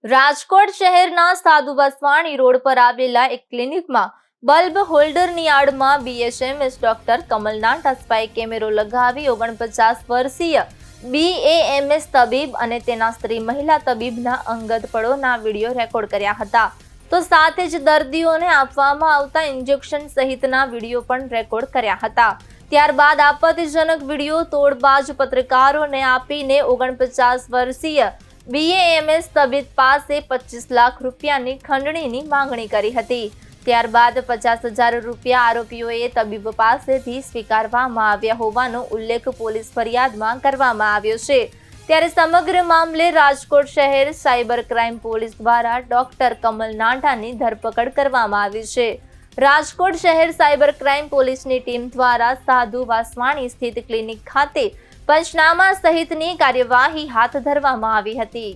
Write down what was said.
રાજકોટ શહેરના સાધુ વસવાણી રોડ પર આવેલા એક ક્લિનિકમાં બલ્બ હોલ્ડરની આડમાં BHMS doctor Kamal Nanta spy કેમેરો લગાવી 49 વર્ષીય બીએએમએસ તબીબ અને તેના સ્ત્રી મહિલા તબીબના અંગત પળોના વિડીયો રેકોર્ડ કર્યા હતા. તો સાથે જ દર્દીઓને આપવામાં આવતા ઇન્જેક્શન સહિતના વિડીયો પણ રેકોર્ડ કર્યા હતા. ત્યારબાદ આપત્તિજનક વિડીયો તોડબાજ પત્રકારોને આપીને 49 વર્ષીય બીએએમએસ તબીબ પાસે 25 લાખ રૂપિયાની ખંડણીની માંગણી કરી હતી. ત્યારબાદ 50,000 રૂપિયા આરોપીઓએ તબીબ પાસેથી સ્વીકારવામાં આવ્યા હોવાનો ઉલ્લેખ પોલીસ ફરિયાદમાં કરવામાં આવ્યો છે. ત્યારે સમગ્ર મામલે રાજકોટ શહેર સાયબર ક્રાઇમ પોલીસ દ્વારા ડોક્ટર કમલ નાંટાની ધરપકડ કરવામાં આવી છે. રાજકોટ શહેર સાયબર ક્રાઇમ પોલીસની ટીમ દ્વારા સાધુ વાસવાણી સ્થિત ક્લિનિક ખાતે પંચનામા સહિતની કાર્યવાહી હાથ ધરવામાં આવી હતી.